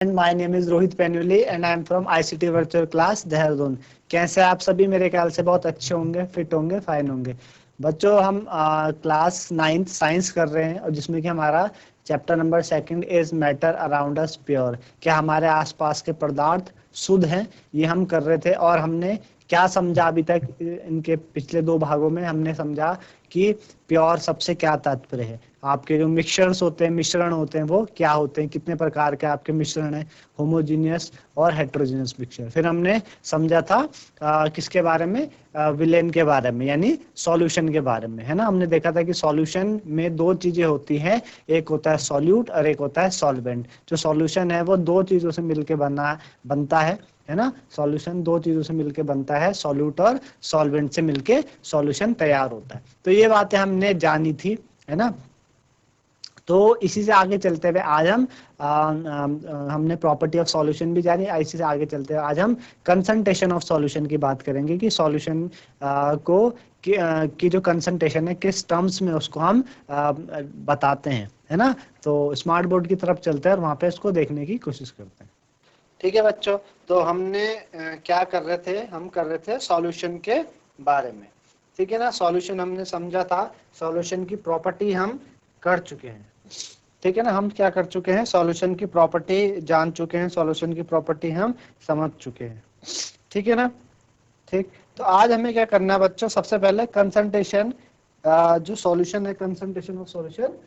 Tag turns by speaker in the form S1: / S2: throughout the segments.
S1: And my name is Rohit Penuli and I am from ICT virtual class Dehradun. कैसे आप सभी? मेरे ख्याल से बहुत अच्छे होंगे, फिट होंगे, फाइन होंगे। बच्चों, हम क्लास 9th साइंस कर रहे हैं और जिसमें कि हमारा chapter number 2 is matter around us pure. क्या हमारे आसपास के पदार्थ शुद्ध हैं? ये हम कर रहे थे और हमने क्या समझा अभी तक? इनके पिछले 2 भागों में हमने समझा कि प्योर सबसे क्या तात्पर्य है। आपके जो मिक्सचर्स होते हैं, मिश्रण होते हैं, वो क्या होते हैं, कितने प्रकार के आपके मिश्रण है, होमोजीनियस और हेट्रोजीनियस मिक्सचर। फिर हमने समझा था किसके बारे में? विलेन के बारे में, यानी सॉल्यूशन के बारे में, है ना। हमने देखा था कि सॉल्यूशन में 2 चीजें होती हैं, एक होता है सॉल्यूट और एक होता है सॉल्वेंट। जो सॉल्यूशन है वो 2 चीजों से मिलकर बनता है ना। सॉल्यूशन 2 चीजों से मिलकर बनता है, सॉल्यूट और सॉल्वेंट से मिलके सॉल्यूशन तैयार होता है। तो ये बातें हमने जानी थी, है ना। तो इसी से आगे चलते हुए आज हमने प्रॉपर्टी ऑफ सॉल्यूशन भी जानी। इसी से आगे चलते हुए आज हम कंसंट्रेशन ऑफ सॉल्यूशन की बात करेंगे कि सॉल्यूशन को की जो कंसंट्रेशन है किस टर्म्स में उसको हम बताते हैं, है ना। तो स्मार्ट बोर्ड की तरफ चलते हैं और वहां पे इसको देखने की कोशिश करते हैं। ठीक है बच्चों, तो हमने क्या कर रहे थे? हम कर रहे थे सॉल्यूशन के बारे में, ठीक है ना। सॉल्यूशन हमने समझा था, सॉल्यूशन की प्रॉपर्टी हम कर चुके हैं, ठीक है ना। हम क्या कर चुके हैं? सॉल्यूशन की प्रॉपर्टी जान चुके हैं, सॉल्यूशन की प्रॉपर्टी हम समझ चुके हैं, ठीक है ना। ठीक, तो आज हमें क्या करना है बच्चों? सबसे पहले कंसंट्रेशन, जो सॉल्यूशन है, कंसंट्रेशन ऑफ सॉल्यूशन,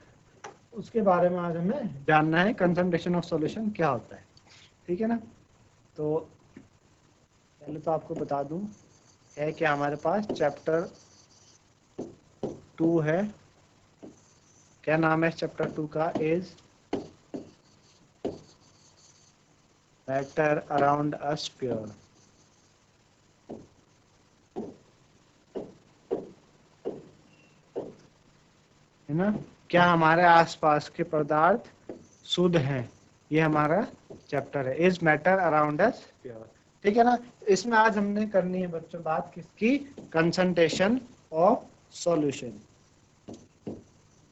S1: उसके बारे में आज हमें जानना है। कंसंट्रेशन ऑफ सॉल्यूशन क्या होता है, ठीक है ना। तो पहले तो आपको बता दूं है कि हमारे पास चैप्टर 2 है। क्या नाम है चैप्टर 2 का? Is matter around us pure, है ना। क्या हमारे आसपास के पदार्थ शुद्ध हैं? ये हमारा चैप्टर है, is matter around us pure, ठीक है ना। इसमें आज हमने करनी है बच्चों बात किसकी? Concentration of solution.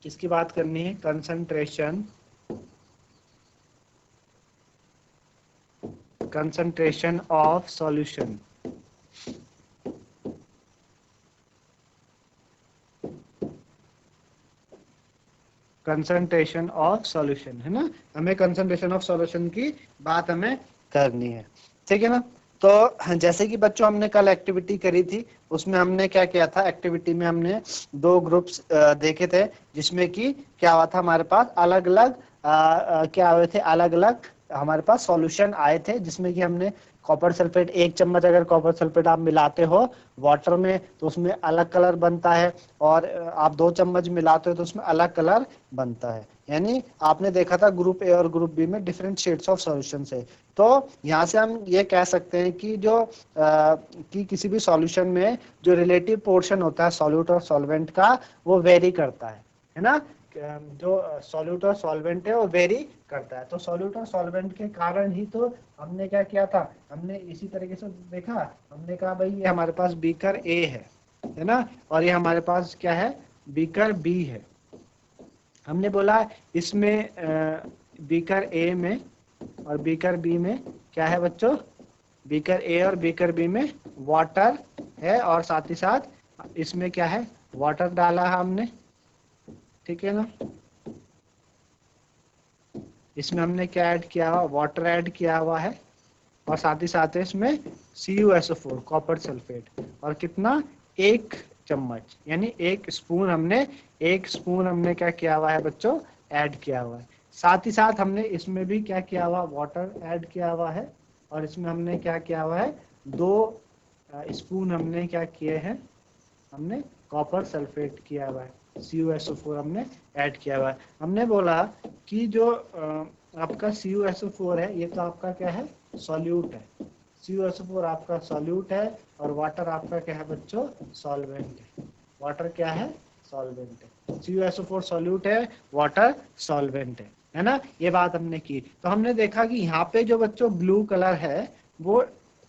S1: किसकी बात करनी है? Concentration of solution. Concentration of solution, है ना। हमें कंसंट्रेशन ऑफ सॉल्यूशन की बात हमें करनी है, ठीक है ना। तो जैसे कि बच्चों हमने कल एक्टिविटी करी थी, उसमें हमने क्या किया था? एक्टिविटी में हमने 2 ग्रुप्स देखे थे, जिसमें कि क्या हुआ था? हमारे पास अलग अलग क्या हुए थे? अलग अलग हमारे पास सॉल्यूशन आए थे, जिसमें कि हमने कॉपर सल्फेट 1 चम्मच अगर कॉपर सल्फेट आप मिलाते हो वाटर में तो उसमें अलग कलर बनता है, और आप 2 चम्मच मिलाते हो तो उसमें अलग कलर बनता है। यानी आपने देखा था ग्रुप ए और ग्रुप बी में डिफरेंट शेड्स ऑफ सॉल्यूशन है। तो यहाँ से हम ये कह सकते हैं कि कि किसी भी सॉल्यूशन में जो रिलेटिव पोर्शन होता है सॉल्यूट और सॉल्वेंट का, वो वेरी करता है ना। जो सॉल्यूट और सॉल्वेंट है वो वेरी करता है। तो सॉल्यूट और सॉल्वेंट के कारण ही तो हमने क्या किया था? हमने इसी तरीके से देखा, हमने कहा भाई ये हमारे पास बीकर ए है ना, और ये हमारे पास क्या है? बीकर बी है। हमने बोला इसमें बीकर ए में और बीकर बी में क्या है बच्चों? बीकर ए और बीकर बी में वाटर है, और साथ ही साथ इसमें क्या है? वाटर डाला है हमने, ठीक है ना। इसमें हमने क्या ऐड किया हुआ? वाटर ऐड किया हुआ है, और साथ ही साथ इसमें CuSO4 कॉपर सल्फेट, और कितना? 1 चम्मच, यानी 1 स्पून हमने क्या किया हुआ है बच्चों? ऐड किया हुआ है। साथ ही साथ हमने इसमें भी क्या किया हुआ? वाटर ऐड किया हुआ है, और इसमें हमने क्या किया हुआ है? 2 स्पून हमने क्या किए हैं? हमने कॉपर सल्फेट किया हुआ है, CuSO4 हमने ऐड किया हुआ है। हमने बोला कि जो आपका CuSO4 है, ये तो आपका क्या है? सॉल्यूट है। CuSO4 आपका सॉल्यूट है, और वाटर आपका क्या है बच्चों? सॉल्वेंट है। वाटर क्या है? सॉल्वेंट है। CuSO4 सॉल्यूट है, वाटर सॉल्वेंट है ना। ये बात हमने की। तो हमने देखा कि यहाँ पे जो बच्चों ब्लू कलर है वो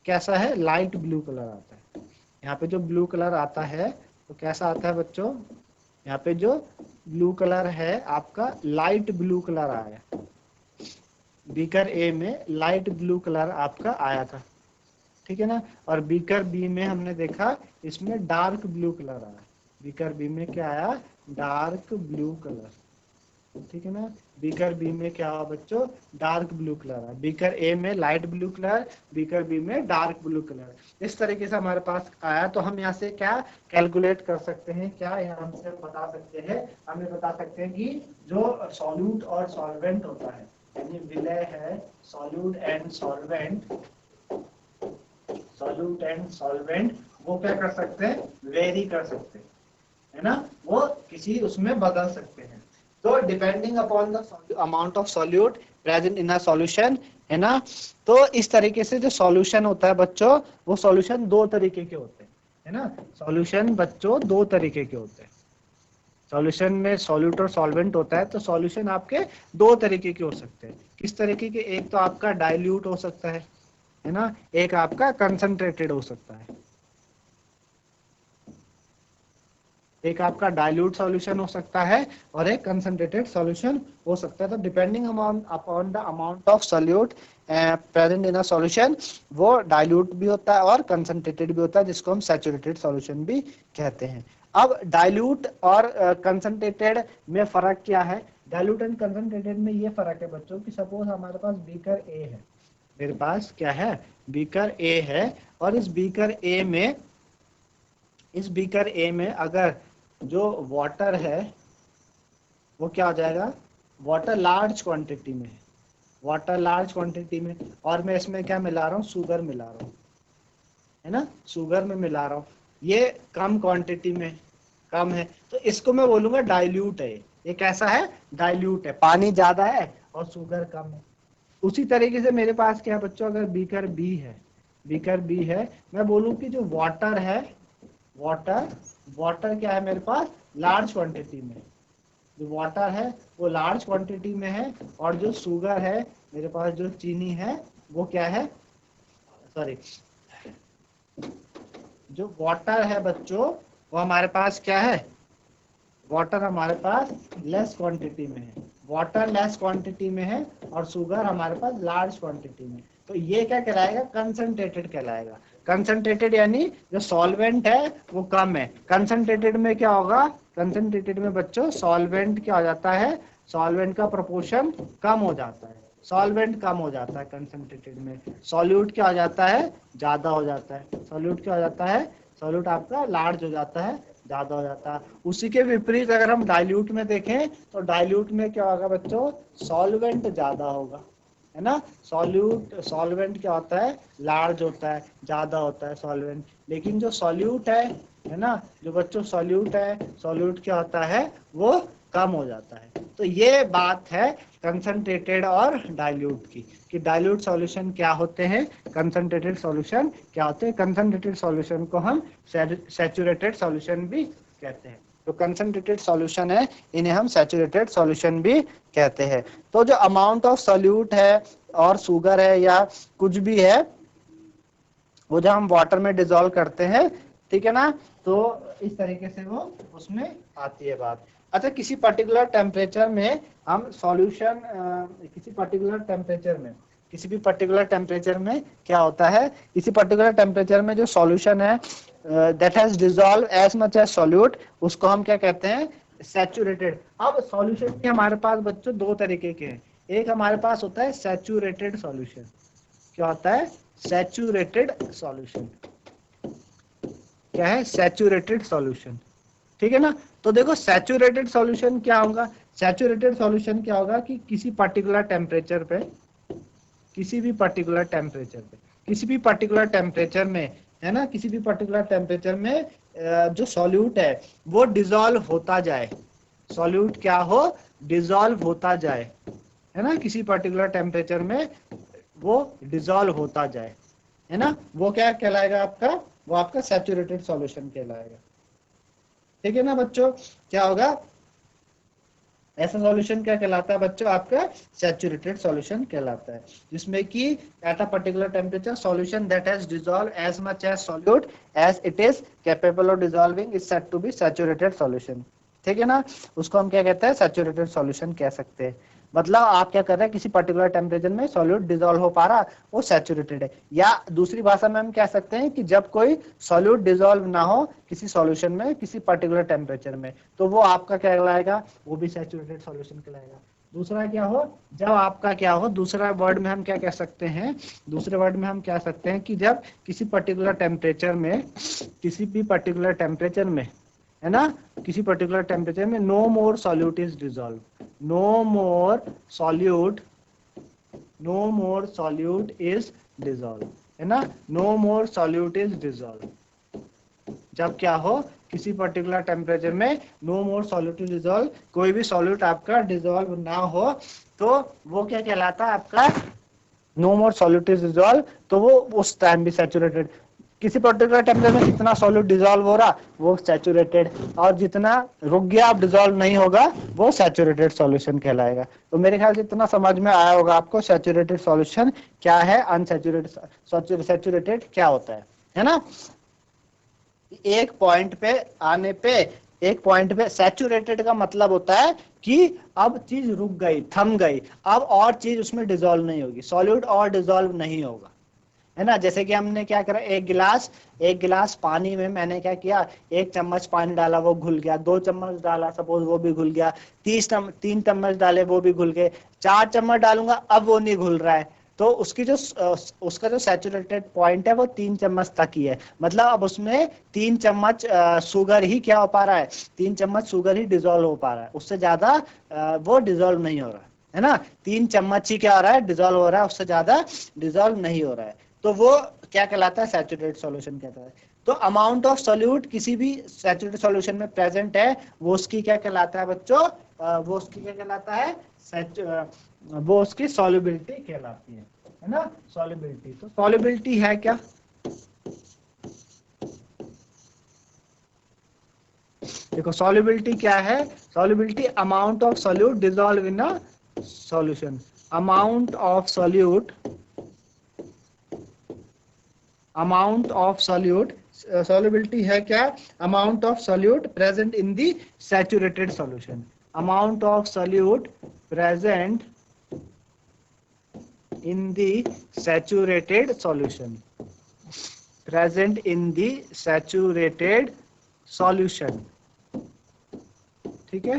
S1: कैसा है? लाइट ब्लू कलर आता है। यहाँ पे जो ब्लू कलर आता है तो कैसा आता है बच्चों? यहाँ पे जो ब्लू कलर है आपका लाइट ब्लू कलर आया है, बीकर ए में लाइट ब्लू कलर आपका आया था, ठीक है ना, और बीकर बी में हमने देखा इसमें डार्क ब्लू कलर आया। बीकर बी में क्या आया, डार्क ब्लू कलर, ठीक है ना। बीकर बी में क्या हुआ बच्चों, डार्क ब्लू कलर है। बीकर ए में light blue colour, beaker B में डार्क ब्लू कलर। इस तरीके से हमारे पास आया, तो हम यहाँ से क्या कैलकुलेट कर सकते हैं, क्या यहाँ से हम बता सकते हैं, हम ये बता सकते हैं कि जो सॉल्यूट और सॉल्वेंट होता है, यानी विलय है, solute and solvent, solute and solvent, वो क्या कर सकते हैं, वेरी कर सकते हैं, है ना, वो किसी उसमें बदल सकते हैं। तो depending upon the amount of solute present in a solution, है ना। तो इस तरीके से जो सॉल्यूशन होता है बच्चों, वो सॉल्यूशन दो तरीके के होते हैं, है ना। सॉल्यूशन बच्चों दो तरीके के होते हैं। सॉल्यूशन में सॉल्यूट और सॉल्वेंट होता है, तो सॉल्यूशन आपके दो तरीके के हो सकते हैं। किस तरीके के, एक तो आपका डाइल्यूट हो सकता है ना, एक आपका कंसंट्रेटेड हो सकता है। एक आपका डाइल्यूट सॉल्यूशन हो सकता है और एक कंसंट्रेटेड सॉल्यूशन हो सकता है। तो depending upon the amount of solute present in a solution, वो डाइल्यूट भी होता है और कंसंट्रेटेड भी होता है, जिसको हम सैचुरेटेड सॉल्यूशन भी कहते हैं। अब डाइल्यूट और कंसंट्रेटेड में फर्क क्या है, डाइल्यूट एंड कंसंट्रेटेड में ये फर्क है बच्चों कि सपोज हमारे पास बीकर ए है, मेरे पास क्या है, बीकर ए है, और इस बीकर ए में अगर जो वाटर है वो क्या हो जाएगा, वाटर लार्ज क्वांटिटी में है, वाटर लार्ज क्वांटिटी में, और मैं इसमें क्या मिला रहा हूँ, शुगर मिला रहा हूँ, है ना, शुगर में मिला रहा हूँ, ये कम क्वांटिटी में, कम है, तो इसको मैं बोलूंगा डाइल्यूट है। ये कैसा है, डाइल्यूट है, पानी ज्यादा है और शुगर कम है। उसी तरीके से मेरे पास क्या है बच्चों, अगर बीकर बी है, बीकर बी है, मैं बोलूं कि जो वाटर है, वाटर क्या है मेरे पास, लार्ज क्वांटिटी में, जो वाटर है वो लार्ज क्वांटिटी में है, और जो शुगर है मेरे पास, जो चीनी है वो क्या है, सॉरी, जो वाटर है बच्चों वो हमारे पास क्या है, वाटर हमारे पास लेस क्वांटिटी में है, वाटर लेस क्वांटिटी में है और शुगर हमारे पास लार्ज क्वांटिटी में। तो ये क्या कहलाएगा, कंसंट्रेटेड कहलाएगा। कंसंट्रेटेड यानी जो सॉल्वेंट है वो कम है। कंसंट्रेटेड में क्या होगा, कंसंट्रेटेड में बच्चों सॉल्वेंट क्या हो जाता है, सॉल्वेंट का प्रोपोर्शन कम हो जाता है, सॉल्वेंट कम हो जाता है कंसंट्रेटेड में। सॉल्यूट क्या हो जाता है, ज्यादा हो जाता है। सॉल्यूट क्या हो जाता है, सॉल्यूट आपका लार्ज हो जाता है, ज्यादा हो जाता है। उसी के विपरीत अगर हम डाइल्यूट में देखें, तो डाइल्यूट में क्या होगा बच्चों, सॉल्वेंट ज्यादा होगा, है ना। सॉल्वेंट क्या होता है, लार्ज होता है, ज्यादा होता है सॉल्वेंट। लेकिन जो सॉल्यूट है ना, जो बच्चों सॉल्यूट है, सॉल्यूट क्या होता है, वो कम हो जाता है। तो ये बात है कंसंट्रेटेड और डाइल्यूट की, कि डाइल्यूट सॉल्यूशन क्या होते हैं, कंसंट्रेटेड सॉल्यूशन क्या होते हैं। कंसंट्रेटेड सॉल्यूशन को हम सैचुरेटेड सॉल्यूशन भी कहते हैं। जो कंसंट्रेटेड सॉल्यूशन है इन्हें हम सैचुरेटेड सॉल्यूशन भी कहते हैं। तो जो अमाउंट ऑफ सॉल्यूट है और शुगर है या कुछ भी है, वो जब हम वाटर में डिसॉल्व करते हैं, ठीक है ना, तो इस तरीके से वो उसमें आती है बात। अच्छा, किसी पर्टिकुलर टेम्परेचर में हम सॉल्यूशन, किसी भी पर्टिकुलर टेम्परेचर में क्या होता है, किसी पर्टिकुलर टेम्परेचर में जो सॉल्यूशन है that has dissolve as much as solute, उसको हम क्या कहते हैं, सैचुरेटेड। अब सॉल्यूशन भी हमारे पास बच्चों दो तरीके के हैं। एक हमारे पास होता है सैचुरेटेड सॉल्यूशन। क्या होता है, सैचुरेटेड सॉल्यूशन। क्या है, सैचुरेटेड सॉल्यूशन, ठीक है ना। तो देखो सैचुरेटेड सॉल्यूशन क्या होगा, सैचुरेटेड सॉल्यूशन क्या होगा कि किसी पर्टिकुलर टेम्परेचर पे, किसी भी पर्टिकुलर टेम्परेचर में, है ना, किसी भी पर्टिकुलर टेम्परेचर में जो सॉल्यूट है वो डिसॉल्व होता जाए, सॉल्यूट क्या हो, डिसॉल्व होता जाए, है ना, किसी पर्टिकुलर टेम्परेचर में वो डिसॉल्व होता जाए, है ना, वो क्या कहलाएगा आपका, वो आपका सैचुरेटेड सॉल्यूशन कहलाएगा। ठीक है ना बच्चों, क्या होगा, ऐसा सॉल्यूशन क्या कहलाता है बच्चों, आपका सैचुरेटेड सॉल्यूशन कहलाता है, जिसमें कि at a particular temperature solution that has dissolve as much as solute as it is capable of dissolving is said to be saturated solution. ठीक है ना, उसको हम क्या कहते हैं, सैचुरेटेड सॉल्यूशन कह सकते हैं। मतलब आप क्या कर रहे हैं, किसी पर्टिकुलर टेम्परेचर में सॉल्यूट डिजोल्व हो पा रहा, वो सैचुरेटेड है। या दूसरी भाषा में हम कह सकते हैं कि जब कोई सॉल्यूट डिजोल्व ना हो किसी सॉल्यूशन में किसी पर्टिकुलर टेम्परेचर में, तो वो आपका क्या कहलाएगा, वो भी सैचुरेटेड सॉल्यूशन कहलाएगा। दूसरा क्या हो, जब आपका क्या हो, दूसरा वर्ड में हम क्या कह सकते हैं, दूसरे वर्ड में हम कह सकते हैं कि जब किसी पर्टिकुलर टेम्परेचर में, किसी भी पर्टिकुलर टेम्परेचर में, है ना, किसी पर्टिकुलर टेम्परेचर में no more solute is dissolve, no more solute, no more solute is dissolve, है ना, no more solute is dissolve. जब क्या हो, किसी पर्टिकुलर टेम्परेचर में no more solute is dissolve, कोई भी सॉल्यूट आपका डिजोल्व ना हो, तो वो क्या कहलाता है आपका, no more solute is dissolve, तो वो उस टाइम भी सैचुरेटेड। किसी पर्टिकुलर टेम्परेचर में कितना सॉल्यूट डिजोल्व हो रहा, वो सैचुरेटेड, और जितना रुक गया अब डिजोल्व नहीं होगा, वो सैचुरेटेड सॉल्यूशन कहलाएगा। तो मेरे ख्याल से इतना समझ में आया होगा आपको सैचुरेटेड सॉल्यूशन क्या है, अनसैचुरेटेड, सैचुरेटेड क्या होता है ना। एक पॉइंट पे आने पे, एक पॉइंट पे सैचुरेटेड का मतलब होता है कि अब चीज रुक गई, थम गई, अब और चीज उसमें डिजोल्व नहीं होगी, सॉल्यूट और डिजोल्व नहीं होगा, है ना। जैसे कि हमने क्या करा, एक गिलास पानी में मैंने क्या किया, 1 चम्मच पानी डाला वो घुल गया, 2 चम्मच डाला सपोज वो भी घुल गया, 3 चम्मच डाले वो भी घुल गए, 4 चम्मच डालूंगा अब वो नहीं घुल रहा है, तो उसका जो सैचुरेटेड पॉइंट है वो 3 चम्मच तक ही है। मतलब अब उसमें 3 चम्मच शुगर ही क्या हो पा रहा है, 3 चम्मच शुगर ही डिजोल्व हो पा रहा है, उससे ज्यादा वो डिजोल्व नहीं हो रहा है ना। 3 चम्मच ही क्या हो रहा है, डिजोल्व हो रहा है, उससे ज्यादा डिजोल्व नहीं हो रहा है, तो वो क्या कहलाता है, सैचुरेटेड सॉल्यूशन कहता है। तो अमाउंट ऑफ सॉल्यूट किसी भी सैचुरेटेड सॉल्यूशन में प्रेजेंट है, वो उसकी क्या कहलाता है बच्चों, वो उसकी क्या कहलाता है, वो उसकी सॉल्युबिलिटी कहलाती है ना, सॉल्युबिलिटी। तो सॉल्युबिलिटी है क्या, देखो सॉल्युबिलिटी क्या है, solubility amount of solute dissolve in a solution, amount of solute, amount of solute, solubility है क्या, amount of solute present in the saturated solution, amount of solute present in the saturated solution, present in the saturated solution, ठीक है,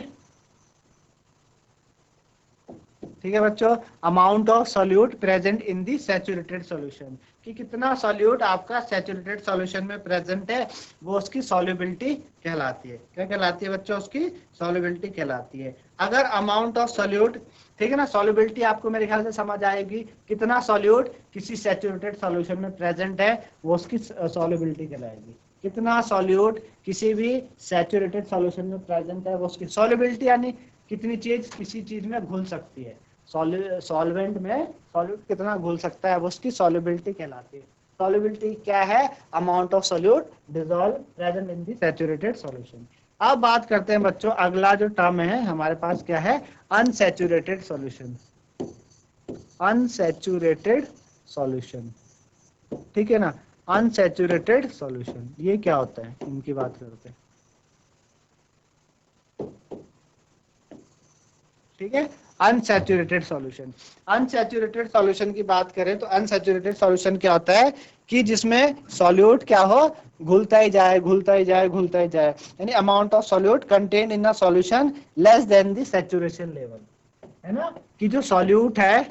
S1: ठीक है बच्चों। Amount of solute present in the saturated solution, कि कितना solute आपका सैचुरेटेड सॉल्यूशन में present है, वो उसकी सॉल्युबिलिटी कहलाती है। क्या कहलाती है बच्चों, उसकी सॉल्युबिलिटी कहलाती है। अगर अमाउंट ऑफ सॉल्यूट, ठीक है ना, सॉल्युबिलिटी आपको मेरे ख्याल से समझ आएगी, कितना सॉल्यूट किसी सैचुरेटेड सॉल्यूशन में प्रेजेंट है वो उसकी सॉल्युबिलिटी कहलाएगी। कितना सॉल्यूट किसी भी सैचुरेटेड सॉल्यूशन में प्रेजेंट है वो उसकी सॉल्युबिलिटी, यानी कितनी चीज किसी चीज में घुल सकती है, सॉल्वेंट में सॉल्यूट कितना घुल सकता है, वो उसकी सॉल्युबिलिटी कहलाती है। सॉल्युबिलिटी क्या है, amount of solute dissolve present in the saturated solution. अब बात करते हैं बच्चों, अगला जो टर्म है हमारे पास क्या है, अनसैचुरेटेड सॉल्यूशन, अनसैचुरेटेड सॉल्यूशन, ठीक है ना, अनसैचुरेटेड सॉल्यूशन ये क्या होता है, इनकी बात करते हैं, ठीक है। अनसैचुरेटेड सॉल्यूशन, अनसैचुरेटेड सॉल्यूशन की बात करें तो अनसैचुरेटेड सॉल्यूशन क्या होता है कि जिसमें सॉल्यूट क्या हो, घुलता ही जाए, घुलता ही जाए, घुलता ही जाए, यानी amount of solute contain in a solution less than the saturation level, है ना, कि जो सॉल्यूट है,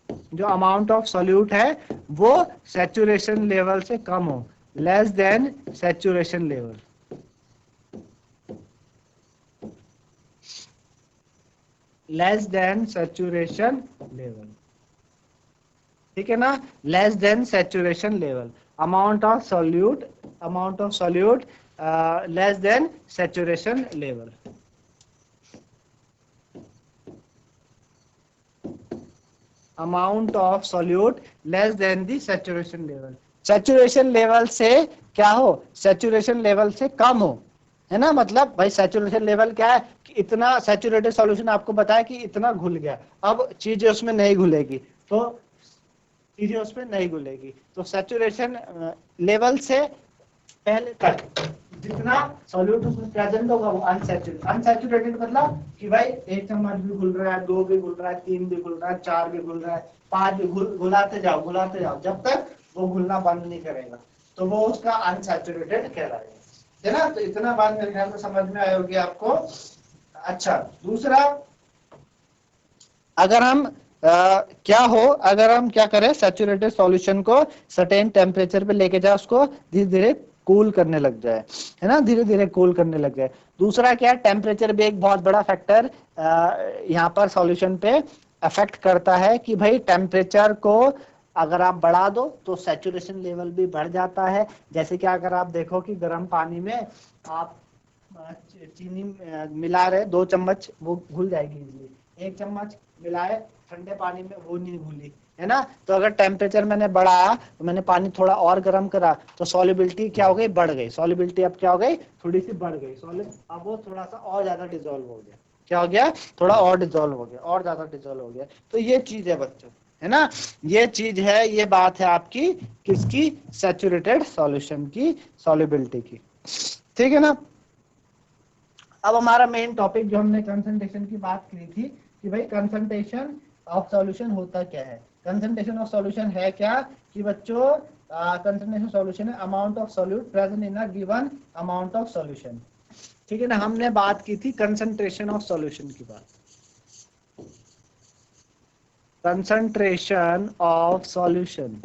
S1: जो अमाउंट ऑफ सॉल्यूट है वो सैचुरेशन लेवल से कम हो, less than saturation level, less than saturation level, ठीक है ना, less than saturation level, amount of solute, amount of solute less than saturation level, amount of solute less than the saturation level, saturation level से क्या हो, saturation level से कम हो, है ना। मतलब भाई सैचुरेशन लेवल क्या है कि इतना सैचुरेटेड सॉल्यूशन आपको बताया कि इतना घुल गया, अब चीजें उसमें नहीं घुलेगी, तो चीजें उसमें नहीं घुलेगी, तो सैचुरेशन लेवल से पहले तक जितना सॉल्यूट उसमें प्रेजेंट होगा वो अनसैचुरेटेड। अनसैचुरेटेड मतलब कि भाई 1 चम्मच भी घुल रहा है, 2 भी घुल रहा है, 3 भी घुल रहा है, 4 भी घुल रहा है, 5 भी घुलाते जाओ जब तक वो घुलना बंद नहीं करेगा, तो वो उसका अनसैचुरेटेड कहलाएगा, है ना। तो इतना बात मेरे ख्याल में समझ में आई होगी आपको। अच्छा, दूसरा, अगर हम अगर हम क्या करें, सैचुरेटेड सॉल्यूशन को सर्टेन टेम्परेचर पे लेके जाए, उसको धीरे धीरे कूल करने लग जाए, है ना, धीरे धीरे कूल करने लग जाए। दूसरा क्या, टेम्परेचर भी एक बहुत बड़ा फैक्टर यहाँ पर सॉल्यूशन पे अफेक्ट करता है कि भाई टेम्परेचर को अगर आप बढ़ा दो तो सैचुरेशन लेवल भी बढ़ जाता है। जैसे कि अगर आप देखो कि गर्म पानी में आप चीनी मिला रहे 2 चम्मच, वो घुल जाएगी इजीली। 1 चम्मच मिलाए ठंडे पानी में, वो नहीं घुली, है ना। तो अगर टेम्परेचर मैंने बढ़ाया, तो मैंने पानी थोड़ा और गर्म करा, तो सॉल्युबिलिटी क्या हो गई, बढ़ गई। सॉल्युबिलिटी अब क्या हो गई, थोड़ी सी बढ़ गई। अब वो थोड़ा सा और ज्यादा डिजोल्व हो गया। क्या हो गया, थोड़ा और डिजोल्व हो गया, और ज्यादा डिजोल्व हो गया। तो ये चीज है बच्चों, है ना, ये चीज है, ये बात है आपकी किसकी, सैचुरेटेड सॉल्यूशन की सॉल्युबिलिटी की, ठीक है ना। अब हमारा मेन टॉपिक जो हमने कंसंट्रेशन की बात की थी कि भाई कंसंट्रेशन ऑफ सॉल्यूशन होता क्या है। कंसंट्रेशन ऑफ सॉल्यूशन है क्या कि बच्चों, कंसंट्रेशन सॉल्यूशन है amount of solute present in a given amount of solution, ठीक है ना। हमने बात की थी कंसंट्रेशन ऑफ सॉल्यूशन की बात, concentration of solution,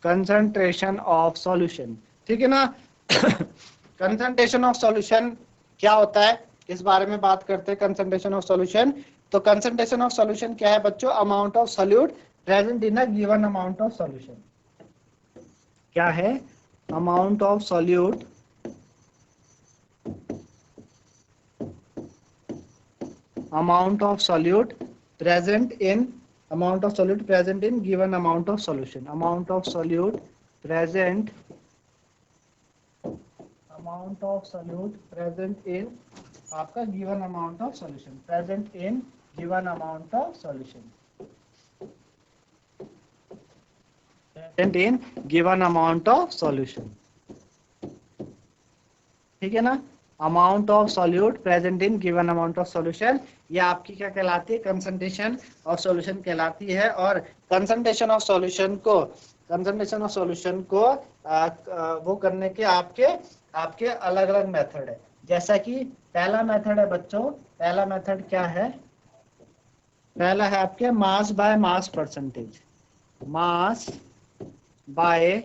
S1: concentration of solution, ठीक है ना। कंसंट्रेशन ऑफ सॉल्यूशन क्या होता है, इस बारे में बात करते हैं। कंसंट्रेशन ऑफ सॉल्यूशन, तो कंसंट्रेशन ऑफ सॉल्यूशन क्या है बच्चों, amount of solute present in a given amount of solution. क्या है, amount of solute amount of solute present in amount of solute present in given amount of solution, amount of solute present, amount of solute present in आपका given amount of solution, present in given amount of solution, present in given amount of solution, ठीक है ना। Amount of solute present in given amount of solution, ये आपकी क्या कहलाती है, concentration of solution कहलाती है। और कंसंट्रेशन ऑफ सॉल्यूशन को, कंसंट्रेशन ऑफ सॉल्यूशन को वो करने के आपके आपके अलग अलग मेथड है। जैसा कि पहला मेथड है बच्चों, पहला मेथड क्या है, पहला है आपके मास by mass percentage, mass by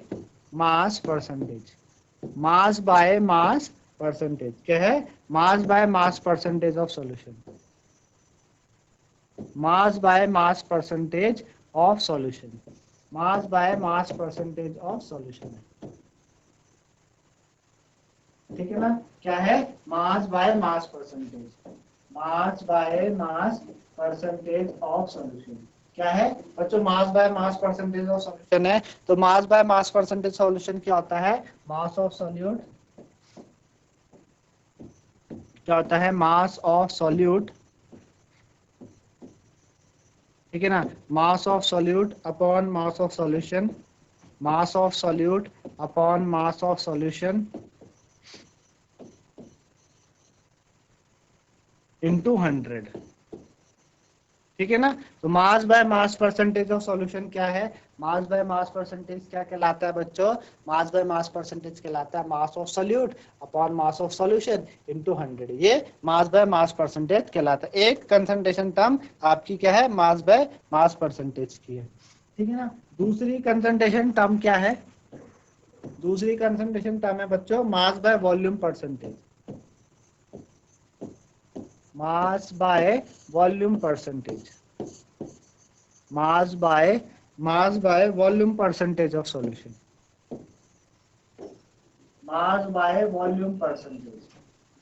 S1: mass percentage, mass by mass percentage क्या है, मास by mass percentage of solution, mass by mass percentage of solution, mass by mass percentage of solution, ठीक है ना। क्या है, मास by mass percentage, mass by mass percentage of solution क्या है बच्चों, मास by mass percentage of solution है। तो मास बाय मास परसेंटेज सॉल्यूशन क्या होता है, मास ऑफ सॉल्यूट, क्या होता है, मास ऑफ सॉल्यूट, ठीक है ना, mass of solute upon mass of solution, mass of solute upon mass of solution into 100, ठीक है ना। तो मास by mass percentage of solution क्या है, मास बाय मास परसेंटेज क्या कहलाता है बच्चों, मास बाय मास परसेंटेज कहलाता है mass of solute upon mass of solution into 100, ये मास बाय मास परसेंटेज कहलाता है। एक कंसंट्रेशन टर्म आपकी क्या है, मास बाय मास परसेंटेज की है, ठीक है ना। दूसरी कंसंट्रेशन टर्म क्या है, दूसरी कंसंट्रेशन टर्म है बच्चों mass by volume percentage, mass by volume percentage, mass by volume percentage of solution, mass by volume percentage,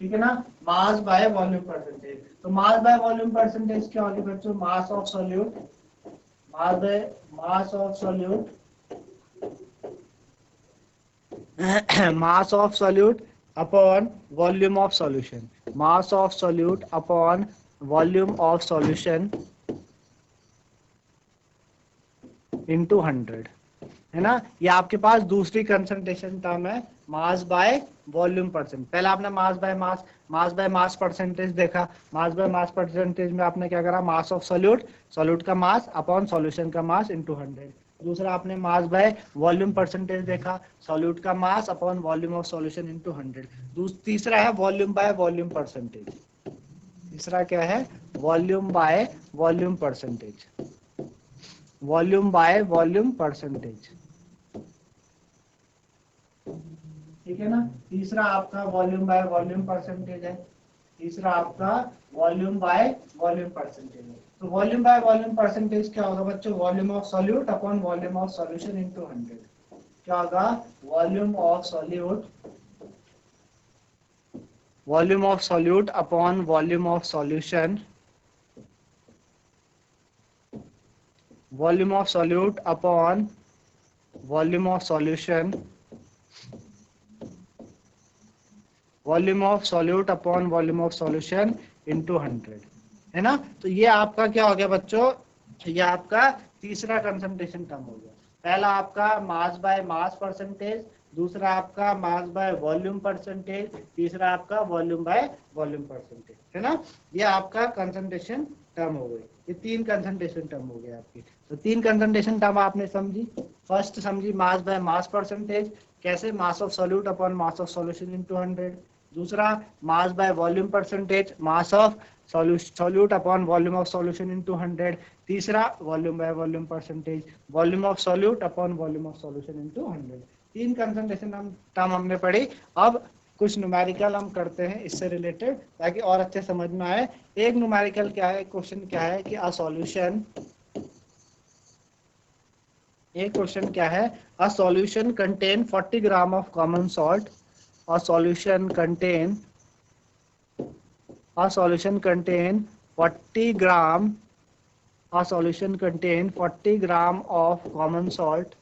S1: ठीक है ना, मास बाय वॉल्यूम परसेंटेज। तो मास बाय वॉल्यूम परसेंटेज क्या होगी बच्चों, mass of solute, mass of solute mass of solute upon volume of solution, mass of solute upon volume of solution into 100, है ना। ये आपके पास दूसरी कंसंट्रेशन टर्म है, मास बाय वॉल्यूम परसेंट। पहले आपने मास बाय मास परसेंटेज देखा। मास बाय मास परसेंटेज में आपने क्या करा, मास ऑफ सॉल्यूट का मास अपॉन सॉल्यूशन का मास इंटू 100। दूसरा आपने मास बाय वॉल्यूम परसेंटेज देखा, सॉल्यूट का mass upon volume of solution into 100। तीसरा है वॉल्यूम बाय वॉल्यूम परसेंटेज। तीसरा क्या है, volume by volume percentage, volume by volume percentage, ठीक है ना। तीसरा आपका वॉल्यूम बाय वॉल्यूम परसेंटेज है, तीसरा आपका वॉल्यूम बाय वॉल्यूम परसेंटेज है। तो वॉल्यूम बाय वॉल्यूम परसेंटेज क्या होगा बच्चों, volume of solute upon volume of solution into 100। क्या होगा, volume of solute upon volume of solution, volume of solute upon volume of solution, volume of solute upon volume of solution into 100, है ना। तो ये आपका क्या हो गया बच्चों, ये आपका तीसरा कंसंट्रेशन टर्म हो गया। पहला आपका मास बाय मास परसेंटेज, दूसरा आपका मास बाय वॉल्यूम परसेंटेज, तीसरा आपका वॉल्यूम बाय वॉल्यूम परसेंटेज, है ना। ये आपका कंसंट्रेशन टर्म हो गई। ये तीन कंसंट्रेशन टर्म हो गए आपकी। तो तीन कंसंट्रेशन टर्म आपने समझी। फर्स्ट समझी मास बाय मास परसेंटेज, कैसे, mass of solute upon mass of solution into 100। दूसरा mass by volume percentage, mass of solute upon volume of solution into 100। तीसरा volume by volume percentage, volume of solute upon volume of solution into 100। तीन concentration term हमने पढ़ी। अब कुछ numerical हम करते हैं इससे रिलेटेड, ताकि और अच्छे समझ में आए। एक न्यूमेरिकल क्या है, क्वेश्चन क्या है कि अ सॉल्यूशन, एक क्वेश्चन क्या है, a solution contain 40 gram of common salt, a solution contain 40 gram, a solution contain 40 gram of common salt,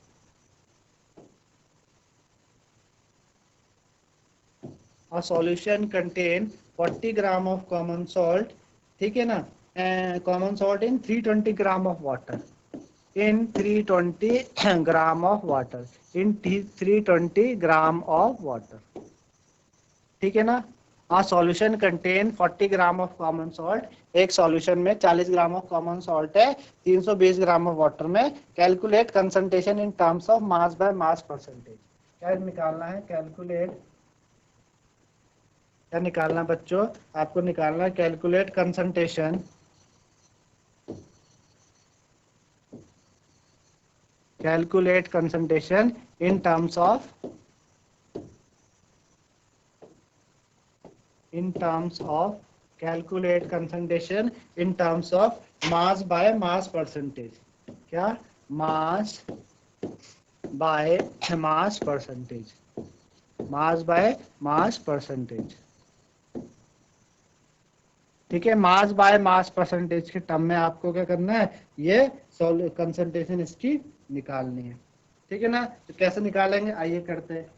S1: a solution contain 40 gram of common salt, ठीक है ना, common salt in 320 gram of water, in 320 gram of water, in 320 gram of water, ठीक है ना। A solution contain 40 gram of common salt, एक solution में 40 gram of common salt है, 320 gram of water में। Calculate concentration in terms of mass by mass percentage. क्या निकालना है, कैलकुलेट, क्या निकालना बच्चों, आपको निकालना है calculate concentration, calculate concentration in terms of, in terms of, calculate concentration in terms of mass by mass percentage। क्या, mass by mass percentage, mass by mass percentage, ठीक है। मास बाय मास परसेंटेज के टर्म में आपको क्या करना है, ये कंसंट्रेशन इसकी निकालनी है, ठीक है ना। तो कैसे निकालेंगे, आइए करते हैं,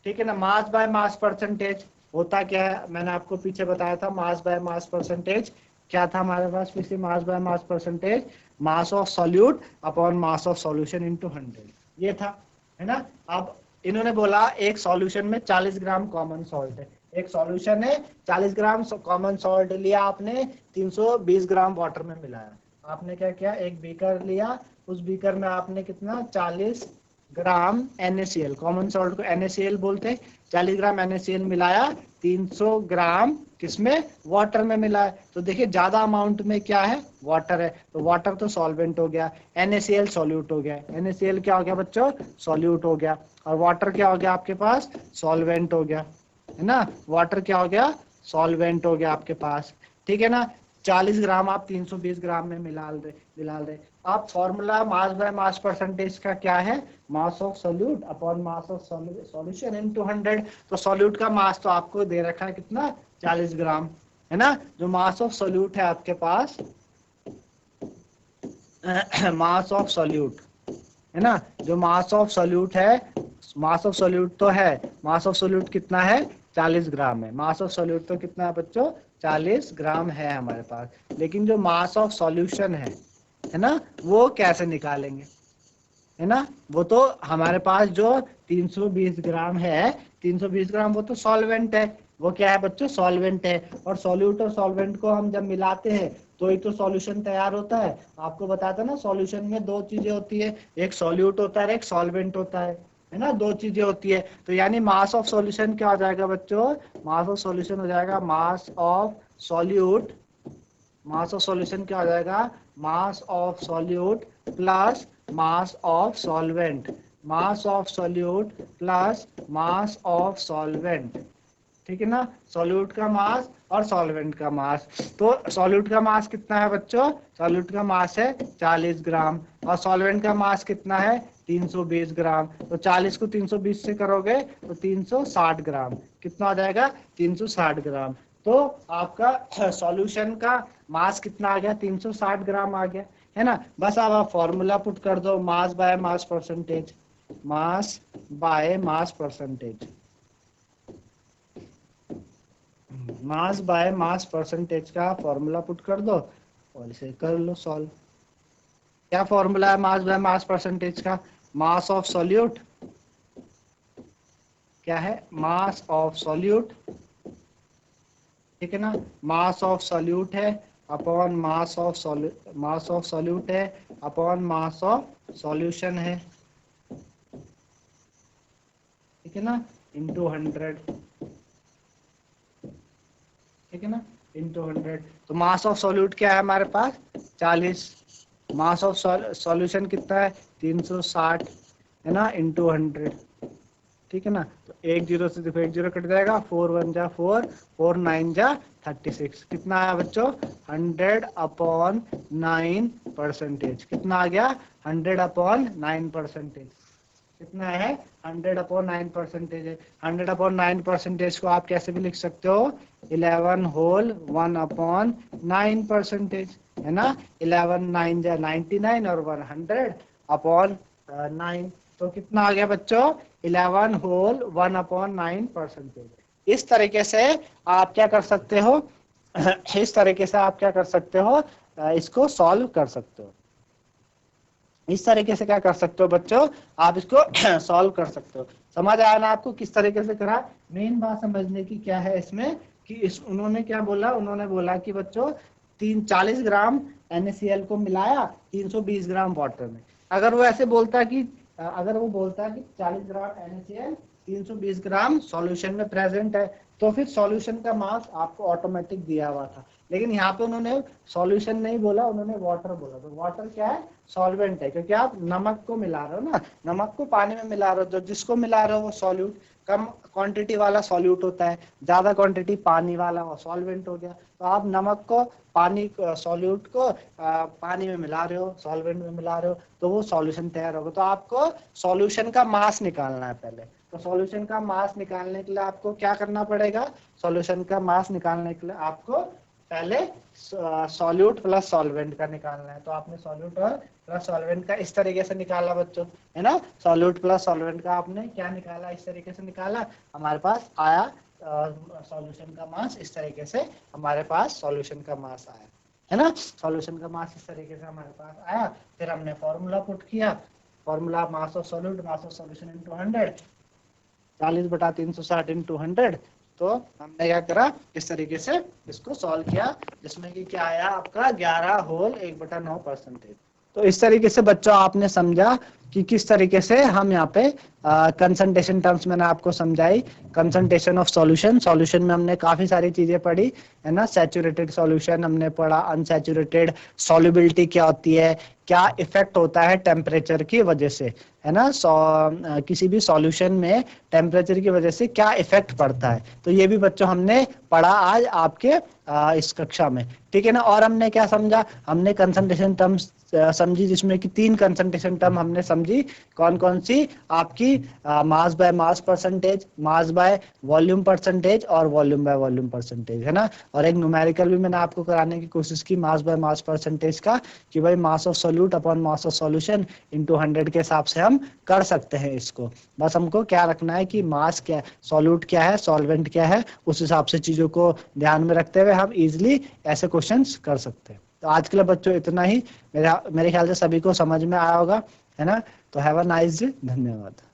S1: ठीक है ना। मास बाय मास परसेंटेज होता क्या है, मैंने आपको पीछे बताया था। मास बाय मास परसेंटेज क्या था हमारे पास पीछे, मास by mass percentage, mass of solute upon mass of solution into 100, ये था, है ना। अब इन्होंने बोला एक सॉल्यूशन में 40 ग्राम कॉमन सॉल्ट है, एक सॉल्यूशन है, 40 ग्राम कॉमन सॉल्ट लिया आपने, 320 ग्राम वाटर में मिलाया। आपने क्या किया, एक बीकर लिया, उस बीकर में आपने कितना, 40 ग्राम NaCl, कॉमन सॉल्ट को NaCl बोलते हैं, 40 ग्राम NaCl मिलाया, 300 ग्राम किसमें, वाटर में मिलाया। तो देखिए ज्यादा अमाउंट में क्या है, वाटर है, तो वाटर तो सॉल्वेंट हो गया, NaCl सॉल्यूट हो गया, NaCl क्या हो गया बच्चों, सॉल्यूट हो गया, और वाटर क्या हो गया आपके पास, सॉल्वेंट हो गया, है ना। वाटर क्या हो गया, सॉल्वेंट हो गया आपके पास, ठीक है ना। 40 ग्राम आप 320 ग्राम में मिला दे। आप formula mass by mass percentage का क्या है, mass of solute upon mass of solution into 100। तो सॉल्यूट का मास तो आपको दे रखा है कितना, 40 ग्राम, है ना। जो मास ऑफ सॉल्यूट है आपके पास, मास ऑफ सॉल्यूट, है ना, जो मास ऑफ सॉल्यूट है, मास ऑफ सॉल्यूट तो है, मास ऑफ सॉल्यूट कितना है, 40 ग्राम है। मास ऑफ सॉल्यूट तो कितना है बच्चों, 40 ग्राम है हमारे पास। लेकिन जो मास ऑफ सॉल्यूशन है ना, वो कैसे निकालेंगे, है ना। वो तो हमारे पास जो 320 ग्राम है, 320 ग्राम वो तो सॉल्वेंट है, वो क्या है बच्चों, सॉल्वेंट है। और सॉल्यूट और सॉल्वेंट को हम जब मिलाते हैं तो ही तो सॉल्यूशन तैयार होता है। आपको बताता ना, सॉल्यूशन में दो चीजें होती है, एक सॉल्यूट होता है, एक सॉल्वेंट होता है ना, दो चीजें होती है। तो यानी मास ऑफ सॉल्यूशन क्या हो जाएगा बच्चों, मास ऑफ सॉल्यूशन हो जाएगा mass of solute, mass of solution क्या हो जाएगा, mass of solute plus mass of solvent, mass of solute plus mass of solvent, ठीक है ना। सॉल्यूट का मास और सॉल्वेंट का मास, तो सॉल्यूट का मास कितना है बच्चों, सॉल्यूट का मास है 40 ग्राम, और सॉल्वेंट का मास कितना है 320 ग्राम। तो 40 को 320 से करोगे तो 360 ग्राम, कितना हो जाएगा 360 ग्राम। तो आपका सॉल्यूशन का मास कितना आ गया, 360 ग्राम आ गया, है ना। बस अब आप फॉर्मूला पुट कर दो, मास by mass percentage, mass by mass percentage, mass by mass percentage का फॉर्मूला पुट कर दो और इसे कर लो सॉल्व। क्या फॉर्मूला है मास बाय मास परसेंटेज का, मास ऑफ सॉल्यूट, क्या है मास ऑफ सॉल्यूट, ठीक है ना, मास ऑफ सॉल्यूट है upon mass of mass of solute है अपॉन मास ऑफ सॉल्यूशन है, ठीक है ना, इंटू 100, ठीक है ना, इंटू 100। तो मास ऑफ सॉल्यूट क्या है हमारे पास 40, मास ऑफ सॉल्यूशन कितना है 360, है ना, इंटू 100, ठीक है ना। तो एक जीरो से देखो एक जीरो कट जाएगा, 4 1 जा 4, 4 9 जा 36, कितना आया बच्चों 100 अपॉन 9 परसेंटेज, कितना आ गया 100 अपॉन 9 परसेंटेज, कितना है 100 अपॉन 9 परसेंटेज है। 100 अपॉन 9 परसेंटेज को आप कैसे भी लिख सकते हो 11 होल 1 अपॉन 9 परसेंटेज, है ना, 11 9 जा 99 और 100 अपॉन 9, तो कितना आ गया बच्चों 11 होल 1 अपॉन 9 परसेंटेज। इस तरीके से आप क्या कर सकते हो इस तरीके से आप क्या कर सकते हो, इसको सॉल्व कर सकते हो। इस तरीके से क्या कर सकते हो बच्चों, आप इसको सॉल्व कर सकते हो। समझ आया ना आपको किस तरीके से करा। मेन बात समझने की क्या है इसमें कि उन्होंने क्या बोला, उन्होंने बोला कि बच्चों 40 ग्राम NaCl को मिलाया 320 ग्राम वाटर में। अगर वो ऐसे बोलता कि अगर वो बोलता कि 40 ग्राम NaCl 320 ग्राम सॉल्यूशन में प्रेजेंट है, तो फिर सॉल्यूशन का मास आपको ऑटोमेटिक दिया हुआ था। लेकिन यहाँ पे उन्होंने सॉल्यूशन नहीं बोला, उन्होंने वाटर बोला। तो वाटर क्या है, सॉल्वेंट है, क्योंकि आप नमक को मिला रहे हो ना, नमक को पानी में मिला रहे हो, जो जिसको मिला रहे हो वो सॉल्यूट, कम क्वांटिटी वाला सॉल्यूट होता है, ज्यादा क्वांटिटी पानी वाला वो सॉल्वेंट हो गया। तो आप नमक को पानी सॉल्यूट को पानी में मिला रहे हो, सॉल्वेंट में मिला रहे हो, तो वो सॉल्यूशन तैयार होगा। तो आपको सॉल्यूशन का मास निकालना है पहले। तो सॉल्यूशन का मास निकालने के लिए आपको क्या करना पड़ेगा, सॉल्यूशन का मास निकालने के लिए आपको पहले सॉल्यूट प्लस सॉल्वेंट का निकालना है। तो आपने सॉल्यूट और प्लस सॉल्वेंट का इस तरीके से निकाला बच्चों, है ना। सॉल्यूट प्लस सॉल्वेंट का आपने क्या निकाला, इस तरीके से निकाला, हमारे पास आया सॉल्यूशन का मास, इस तरीके से हमारे पास सॉल्यूशन का मास आया, है ना। सॉल्यूशन का मास इस तरीके से हमारे पास आया। फिर हमने फॉर्मूला पुट किया, formula mass of solute mass of solution into 100, 40/360 into 100। तो हमने क्या करा, इस तरीके से इसको सॉल्व किया, जिसमें कि क्या आया आपका 11 होल 1/9 परसेंटेज। तो इस तरीके से बच्चों आपने समझा कि किस तरीके से हम यहाँ पे कंसंट्रेशन टर्म्स मैंने आपको समझाई। कंसंट्रेशन ऑफ सॉल्यूशन, सॉल्यूशन में हमने काफी सारी चीजें पढ़ी, है ना। सैचुरेटेड सॉल्यूशन हमने पढ़ा, अनसैचुरेटेड सॉल्युबिलिटी क्या होती है, क्या इफेक्ट होता है टेम्परेचर की वजह से, है ना। किसी भी सॉल्यूशन में टेम्परेचर की वजह से क्या इफेक्ट पड़ता है, तो ये भी बच्चों हमने पढ़ा आज आपके इस कक्षा में, ठीक है ना। और हमने क्या समझा, हमने कंसंट्रेशन टर्म्स समझी, जिसमें कि 3 कंसंट्रेशन टर्म हमने समझी। कौन कौन सी, आपकी मास by mass percentage, mass by volume percentage और वॉल्यूम बाय वॉल्यूम परसेंटेज, है ना। और एक न्यूमेरिकल भी मैंने आपको कराने की कोशिश की मास बाय मास परसेंटेज का, कि भाई mass of solute upon mass of solution into 100 के हिसाब से हम कर सकते हैं इसको। बस हमको क्या रखना है कि मास क्या है, सॉल्यूट क्या है, सॉल्वेंट क्या है, उस हिसाब से चीजों को ध्यान में रखते हुए हम इजिली ऐसे क्वेश्चंस कर सकते हैं। तो आज के लिए बच्चों इतना ही, मेरे ख्याल से सभी को समझ में आया होगा, है ना। तो हैव अ नाइस डे, धन्यवाद।